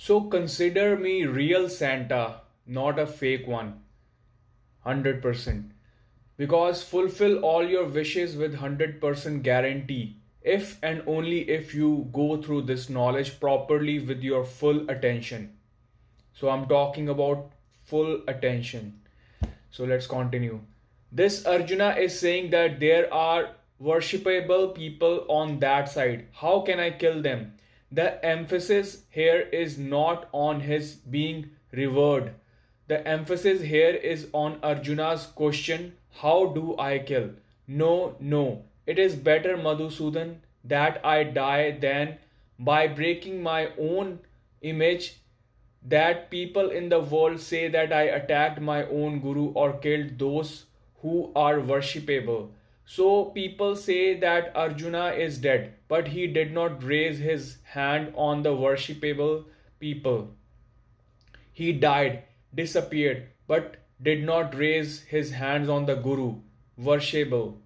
So consider me real Santa, not a fake one, 100%. Because fulfill all your wishes with 100% guarantee if and only if you go through this knowledge properly with your full attention. So I'm talking about full attention. So let's continue. This Arjuna is saying that there are worshipable people on that side. How can I kill them? The emphasis here is not on his being revered. The emphasis here is on Arjuna's question, how do I kill? No, no. It is better, Madhusudan, that I die than by breaking my own image, that people in the world say that I attacked my own guru or killed those who are worshipable. So people say that Arjuna is dead, but he did not raise his hand on the worshipable people. He died, disappeared, but did not raise his hands on the guru, worshipable.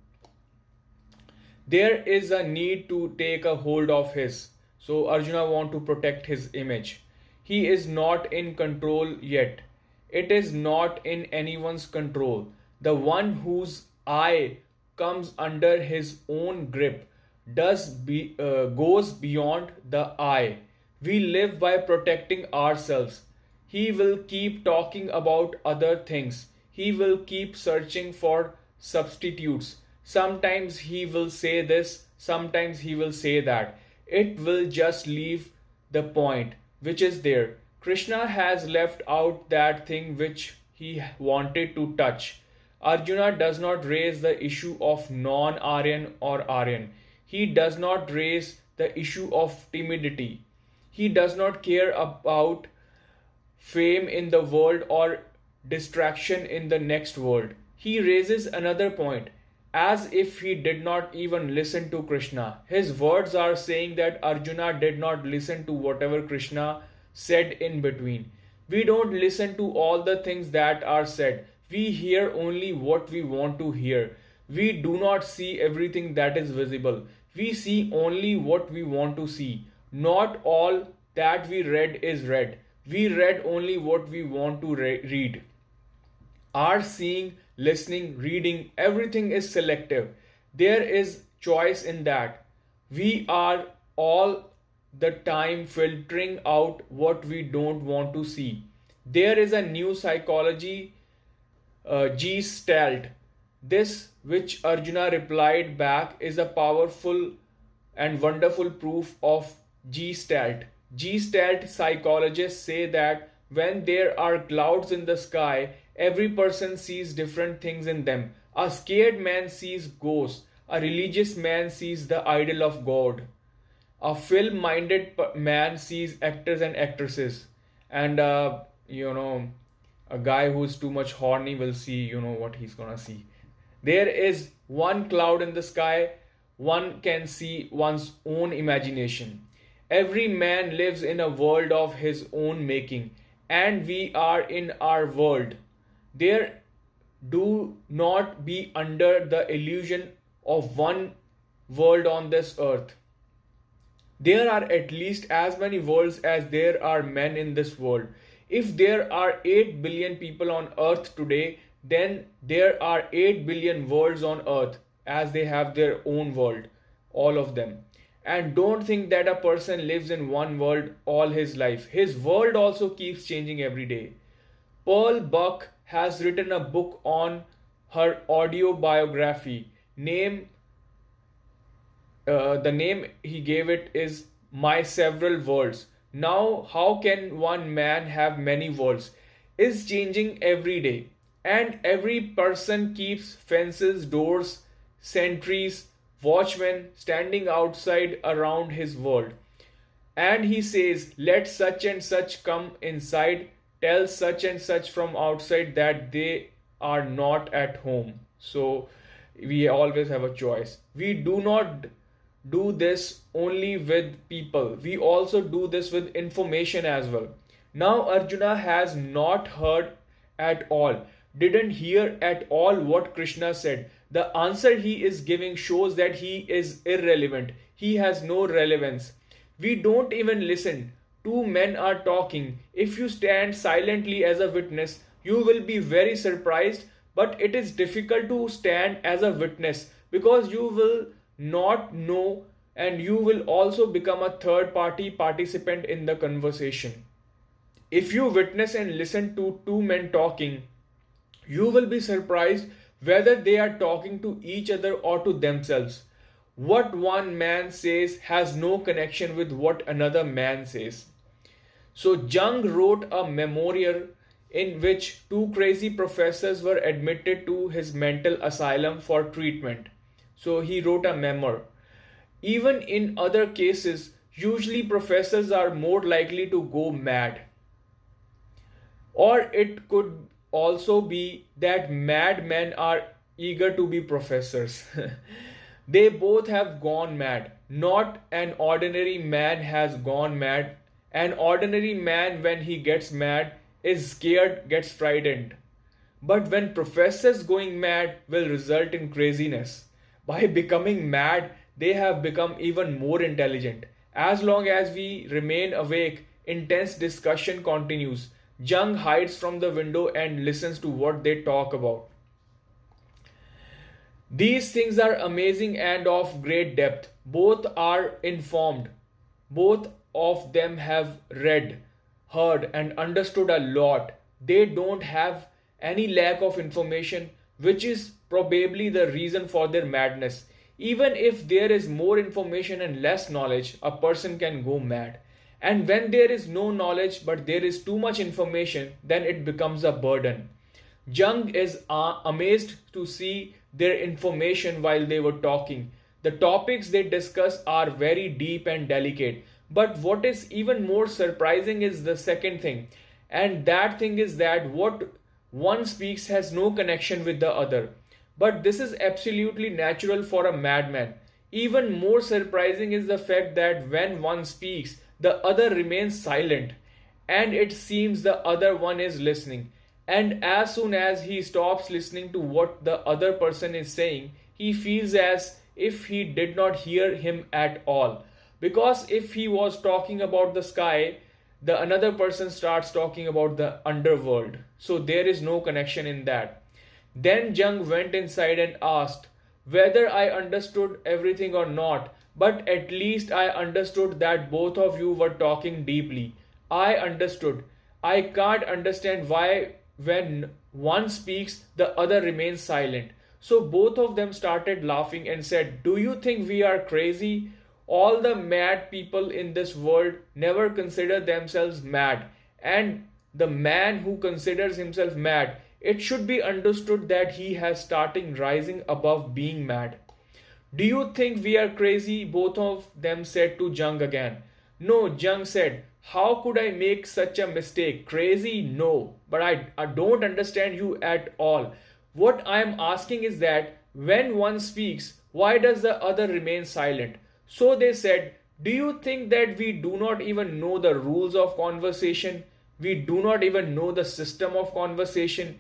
There is a need to take a hold of his. So Arjuna want to protect his image. He is not in control yet. It is not in anyone's control. The one whose eye comes under his own grip goes beyond the eye. We live by protecting ourselves. He will keep talking about other things. He will keep searching for substitutes. Sometimes he will say this, sometimes he will say that. It will just leave the point which is there. Krishna has left out that thing which he wanted to touch. Arjuna does not raise the issue of non Aryan or Aryan. He does not raise the issue of timidity. He does not care about fame in the world or distraction in the next world. He raises another point as if he did not even listen to Krishna. His words are saying that Arjuna did not listen to whatever Krishna said in between. We don't listen to all the things that are said. We hear only what we want to hear. We do not see everything that is visible. We see only what we want to see. Not all that we read is read. We read only what we want to read. Our seeing, listening, reading, everything is selective. There is choice in that. We are all the time filtering out what we don't want to see. There is a new psychology, Gestalt. This, which Arjuna replied back, is a powerful and wonderful proof of Gestalt. Gestalt psychologists say that when there are clouds in the sky, every person sees different things in them. A scared man sees ghosts. A religious man sees the idol of God. A film minded man sees actors and actresses. And, a guy who's too much horny will see, what he's gonna see. There is one cloud in the sky, one can see one's own imagination. Every man lives in a world of his own making, and we are in our world. There do not be under the illusion of one world on this earth. There are at least as many worlds as there are men in this world. If there are 8 billion people on earth today, then there are 8 billion worlds on earth as they have their own world, all of them. And don't think that a person lives in one world all his life. His world also keeps changing every day. Pearl Buck has written a book on her audio biography. The name he gave it is My Several Worlds. Now, how can one man have many worlds? Is changing every day. And every person keeps fences, doors, sentries, watchmen standing outside around his world. And he says, let such and such come inside, tell such and such from outside that they are not at home. So we always have a choice. We do not do this only with people, we also do this with information as well. Now Arjuna has not heard at all, didn't hear at all what Krishna said. The answer he is giving shows that he is irrelevant. He has no relevance. We don't even listen. two men are talking, if you stand silently as a witness, you will be very surprised, but it is difficult to stand as a witness because you will not know and you will also become a third party participant in the conversation. If you witness and listen to two men talking, you will be surprised whether they are talking to each other or to themselves. What one man says has no connection with what another man says. So Jung wrote a memoir in which two crazy professors were admitted to his mental asylum for treatment. So he wrote a memoir. Even in other cases, usually professors are more likely to go mad. Or it could also be that madmen are eager to be professors. They both have gone mad. Not an ordinary man has gone mad. An ordinary man, when he gets mad, is scared, gets frightened. But when professors going mad will result in craziness. By becoming mad, they have become even more intelligent. As long as we remain awake, intense discussion continues. Jung hides from the window and listens to what they talk about. These things are amazing and of great depth. Both are informed. Both of them have read, heard, and understood a lot. They don't have any lack of information, which is probably the reason for their madness. Even if there is more information and less knowledge, a person can go mad. And when there is no knowledge but there is too much information, then it becomes a burden. Jung is amazed to see their information while they were talking. The topics they discuss are very deep and delicate. But what is even more surprising is the second thing. And that thing is that what one speaks has no connection with the other. But this is absolutely natural for a madman. Even more surprising is the fact that when one speaks, the other remains silent, and it seems the other one is listening. And as soon as he stops listening to what the other person is saying, he feels as if he did not hear him at all. Because if he was talking about the sky, the another person starts talking about the underworld. So there is no connection in that. Then Jung went inside and asked whether I understood everything or not, but at least I understood that both of you were talking deeply. I understood. I can't understand why when one speaks, the other remains silent. So both of them started laughing and said, "Do you think we are crazy? All the mad people in this world never consider themselves mad. And the man who considers himself mad, it should be understood that he has started rising above being mad." "Do you think we are crazy?" both of them said to Jung again. "No," Jung said. "How could I make such a mistake? Crazy? No. But I don't understand you at all. What I am asking is that when one speaks, why does the other remain silent?" So they said, "Do you think that we do not even know the rules of conversation? We do not even know the system of conversation.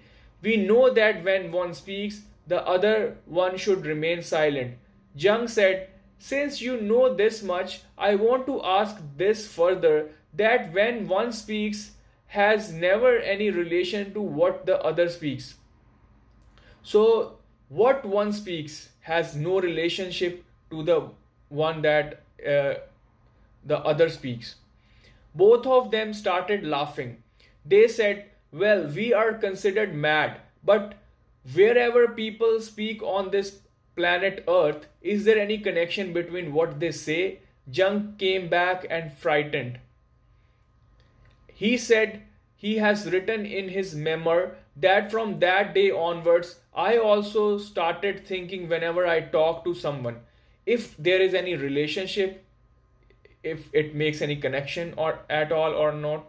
We know that when one speaks, the other one should remain silent." Jung said, "Since you know this much, I want to ask this further, that when one speaks has never any relation to what the other speaks." So what one speaks has no relationship to the one that the other speaks. Both of them started laughing. They said, "Well, we are considered mad, but wherever people speak on this planet Earth, is there any connection between what they say?" Jung came back and frightened. He said he has written in his memoir that from that day onwards, I also started thinking whenever I talk to someone, if there is any relationship, if it makes any connection or at all or not.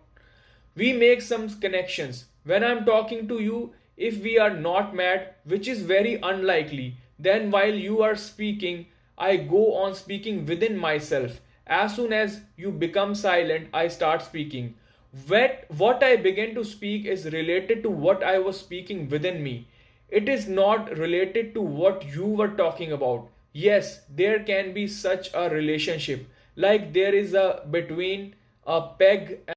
We make some connections. When I'm talking to you, if we are not mad, which is very unlikely, then while you are speaking, I go on speaking within myself. As soon as you become silent, I start speaking. What I begin to speak is related to what I was speaking within me. It is not related to what you were talking about. Yes, there can be such a relationship, like there is a between a peg